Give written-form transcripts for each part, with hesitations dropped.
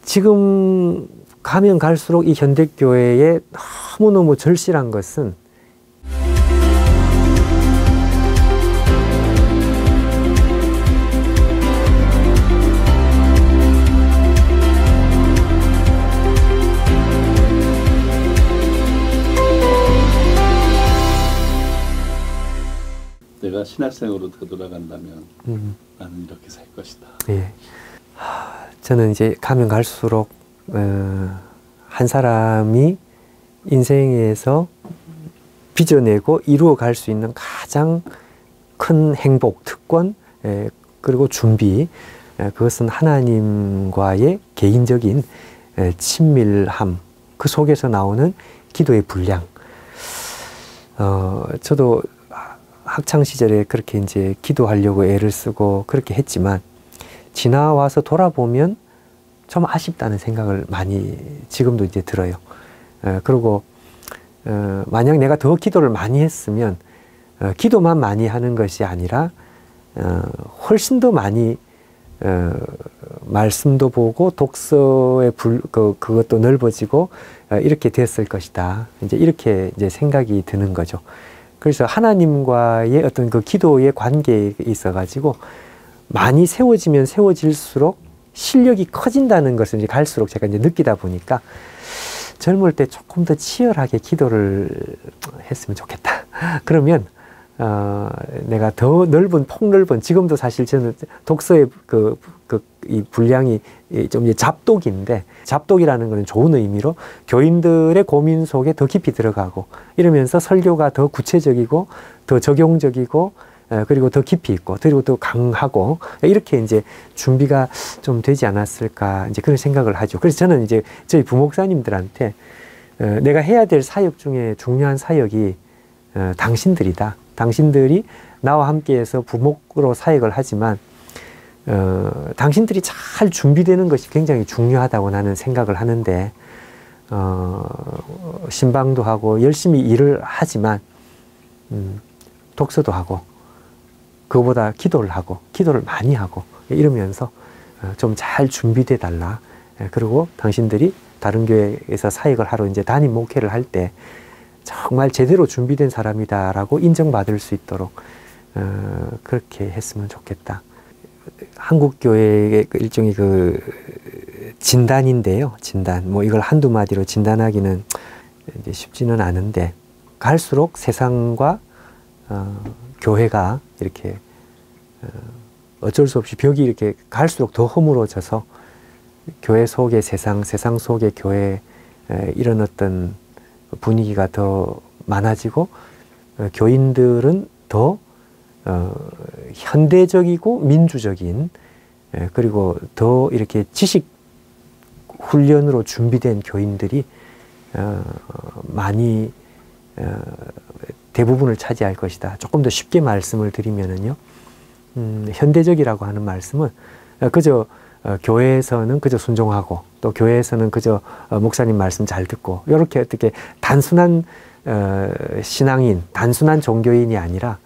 지금 가면 갈수록 이 현대교회에 너무너무 절실한 것은 내가 신학생으로 되돌아간다면 나는 이렇게 살 것이다. 예. 저는 이제 가면 갈수록 한 사람이 인생에서 빚어내고 이루어갈 수 있는 가장 큰 행복, 특권, 그리고 준비, 그것은 하나님과의 개인적인 친밀함, 그 속에서 나오는 기도의 분량. 저도 학창 시절에 그렇게 이제 기도하려고 애를 쓰고 그렇게 했지만 지나와서 돌아보면 좀 아쉽다는 생각을 많이 지금도 이제 들어요. 그리고 만약 내가 더 기도를 많이 했으면 기도만 많이 하는 것이 아니라 훨씬 더 많이 말씀도 보고 독서의 그것도 넓어지고 이렇게 됐을 것이다. 이제 이렇게 이제 생각이 드는 거죠. 그래서 하나님과의 어떤 그 기도의 관계에 있어가지고 많이 세워지면 세워질수록 실력이 커진다는 것을 이제 갈수록 제가 이제 느끼다 보니까 젊을 때 조금 더 치열하게 기도를 했으면 좋겠다. 그러면 내가 더 넓은 폭넓은 지금도 사실 저는 독서의 이 분량이 좀 이제 잡독인데 잡독이라는 것은 좋은 의미로 교인들의 고민 속에 더 깊이 들어가고 이러면서 설교가 더 구체적이고 더 적용적이고 그리고 더 깊이 있고 그리고 더 강하고 이렇게 이제 준비가 좀 되지 않았을까 이제 그런 생각을 하죠. 그래서 저는 이제 저희 부목사님들한테 내가 해야 될 사역 중에 중요한 사역이 당신들이다. 당신들이 나와 함께해서 부목으로 사역을 하지만 당신들이 잘 준비되는 것이 굉장히 중요하다고 나는 생각을 하는데 신방도 하고 열심히 일을 하지만 독서도 하고 그거보다 기도를 하고 기도를 많이 하고 이러면서 좀 잘 준비돼 달라. 그리고 당신들이 다른 교회에서 사역을 하러 이제 담임 목회를 할 때 정말 제대로 준비된 사람이다라고 인정받을 수 있도록 그렇게 했으면 좋겠다. 한국 교회의 일종의 그 진단인데요. 진단. 뭐 이걸 한두 마디로 진단하기는 이제 쉽지는 않은데 갈수록 세상과 교회가 이렇게 어쩔 수 없이 벽이 이렇게 갈수록 더 허물어져서 교회 속의 세상, 세상 속의 교회 이런 어떤 분위기가 더 많아지고 교인들은 더 현대적이고 민주적인 그리고 더 이렇게 지식 훈련으로 준비된 교인들이 많이 대부분을 차지할 것이다. 조금 더 쉽게 말씀을 드리면은요, 현대적이라고 하는 말씀은 그저 교회에서는 그저 순종하고 또 교회에서는 그저 목사님 말씀 잘 듣고 이렇게 어떻게 단순한 신앙인, 단순한 종교인이 아니라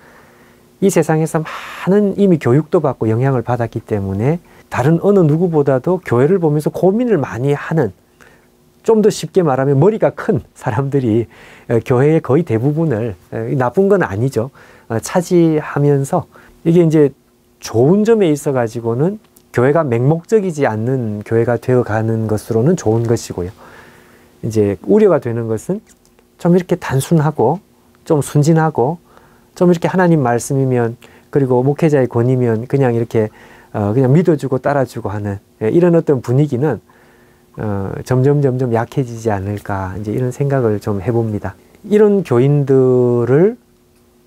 이 세상에서 많은 이미 교육도 받고 영향을 받았기 때문에 다른 어느 누구보다도 교회를 보면서 고민을 많이 하는 좀 더 쉽게 말하면 머리가 큰 사람들이 교회의 거의 대부분을 나쁜 건 아니죠. 차지하면서 이게 이제 좋은 점에 있어 가지고는 교회가 맹목적이지 않는 교회가 되어가는 것으로는 좋은 것이고요. 이제 우려가 되는 것은 좀 이렇게 단순하고 좀 순진하고 좀 이렇게 하나님 말씀이면 그리고 목회자의 권위면 그냥 이렇게 그냥 믿어주고 따라주고 하는 이런 어떤 분위기는 점점 약해지지 않을까 이제 이런 생각을 좀 해봅니다. 이런 교인들을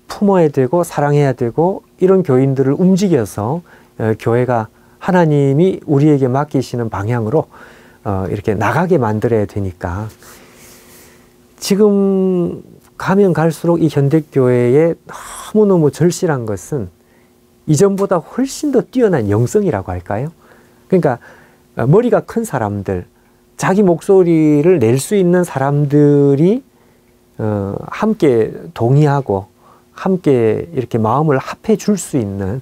품어야 되고 사랑해야 되고 이런 교인들을 움직여서 교회가 하나님이 우리에게 맡기시는 방향으로 이렇게 나가게 만들어야 되니까 지금 가면 갈수록 이 현대교회에 너무너무 절실한 것은 이전보다 훨씬 더 뛰어난 영성이라고 할까요? 그러니까 머리가 큰 사람들, 자기 목소리를 낼 수 있는 사람들이 함께 동의하고 함께 이렇게 마음을 합해 줄 수 있는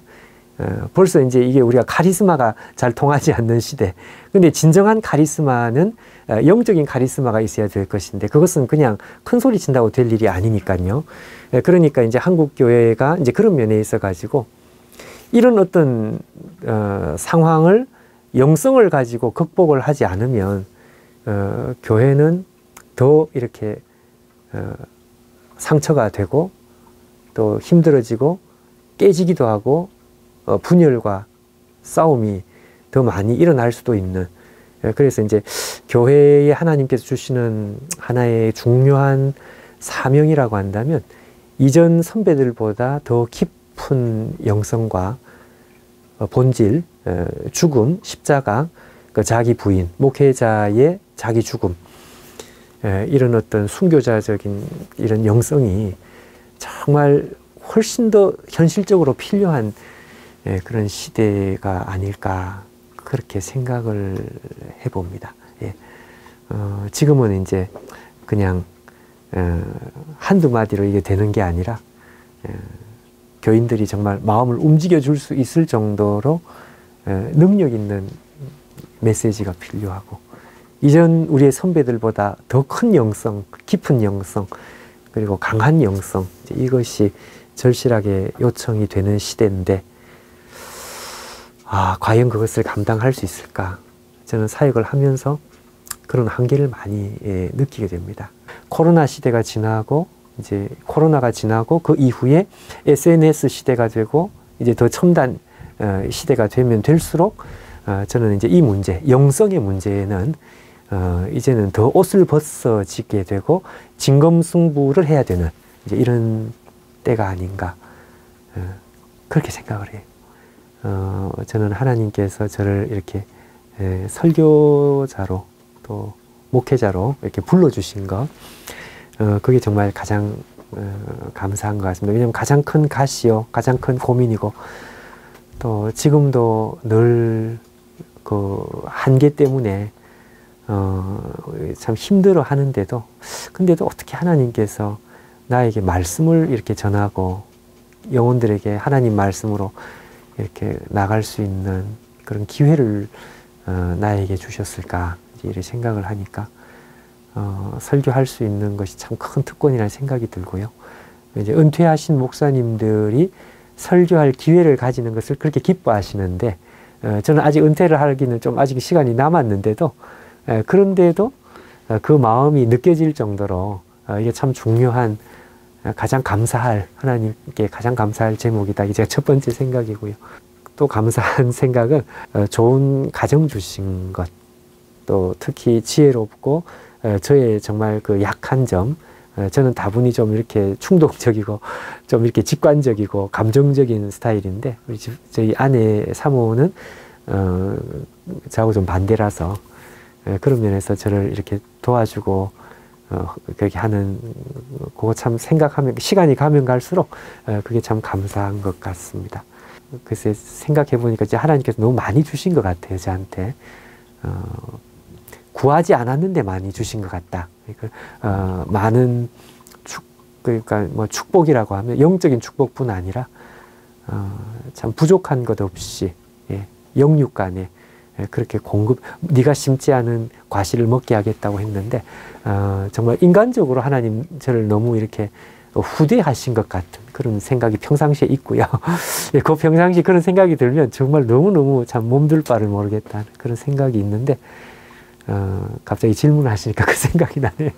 벌써 이제 이게 우리가 카리스마가 잘 통하지 않는 시대. 근데 진정한 카리스마는 영적인 카리스마가 있어야 될 것인데 그것은 그냥 큰 소리 친다고 될 일이 아니니까요. 그러니까 이제 한국 교회가 이제 그런 면에 있어 가지고 이런 어떤 상황을 영성을 가지고 극복을 하지 않으면 교회는 더 이렇게 상처가 되고 또 힘들어지고 깨지기도 하고 분열과 싸움이 더 많이 일어날 수도 있는, 그래서 이제 교회에 하나님께서 주시는 하나의 중요한 사명이라고 한다면 이전 선배들보다 더 깊은 영성과 본질, 죽음, 십자가, 자기 부인, 목회자의 자기 죽음, 이런 어떤 순교자적인 이런 영성이 정말 훨씬 더 현실적으로 필요한 그런 시대가 아닐까 그렇게 생각을 해봅니다. 지금은 이제 그냥 한두 마디로 이게 되는 게 아니라 교인들이 정말 마음을 움직여 줄 수 있을 정도로 능력 있는 메시지가 필요하고 이전 우리의 선배들보다 더 큰 영성, 깊은 영성, 그리고 강한 영성, 이것이 절실하게 요청이 되는 시대인데 과연 그것을 감당할 수 있을까? 저는 사역을 하면서 그런 한계를 많이 느끼게 됩니다. 코로나 시대가 지나고 이제 코로나가 지나고 그 이후에 SNS 시대가 되고 이제 더 첨단 시대가 되면 될수록 저는 이제 이 문제, 영성의 문제는 이제는 더 옷을 벗어지게 되고 진검승부를 해야 되는 이제 이런 때가 아닌가 그렇게 생각을 해요. 저는 하나님께서 저를 이렇게 설교자로 또 목회자로 이렇게 불러주신 것, 그게 정말 가장 감사한 것 같습니다. 왜냐하면 가장 큰 가시요, 가장 큰 고민이고 또 지금도 늘 그 한계 때문에 참 힘들어 하는데도 근데도 어떻게 하나님께서 나에게 말씀을 이렇게 전하고 영혼들에게 하나님 말씀으로 이렇게 나갈 수 있는 그런 기회를 나에게 주셨을까 이렇게 생각을 하니까 설교할 수 있는 것이 참 큰 특권이라는 생각이 들고요. 이제 은퇴하신 목사님들이 설교할 기회를 가지는 것을 그렇게 기뻐하시는데 저는 아직 은퇴를 하기는 좀 아직 시간이 남았는데도 그런데도 그 마음이 느껴질 정도로 이게 참 중요한 가장 감사할 하나님께 가장 감사할 제목이다. 이게 제가 첫 번째 생각이고요. 또 감사한 생각은 좋은 가정 주신 것, 또 특히 지혜롭고 저의 정말 그 약한 점, 저는 다분히 좀 이렇게 충동적이고 좀 이렇게 직관적이고 감정적인 스타일인데 저희 아내 사모는 저하고 좀 반대라서 그런 면에서 저를 이렇게 도와주고 그렇게 하는 그거 참 생각하면 시간이 가면 갈수록 그게 참 감사한 것 같습니다. 글쎄 생각해 보니까 이제 하나님께서 너무 많이 주신 것 같아요. 저한테 구하지 않았는데 많이 주신 것 같다. 많은 그러니까 뭐 축복이라고 하면 영적인 축복뿐 아니라 참 부족한 것 없이 영육간에 그렇게 공급, 네가 심지 않은 과실을 먹게 하겠다고 했는데 정말 인간적으로 하나님 저를 너무 이렇게 후대하신 것 같은 그런 생각이 평상시에 있고요. 그 평상시 그런 생각이 들면 정말 너무너무 참 몸둘 바를 모르겠다는 그런 생각이 있는데 갑자기 질문을 하시니까 그 생각이 나네요.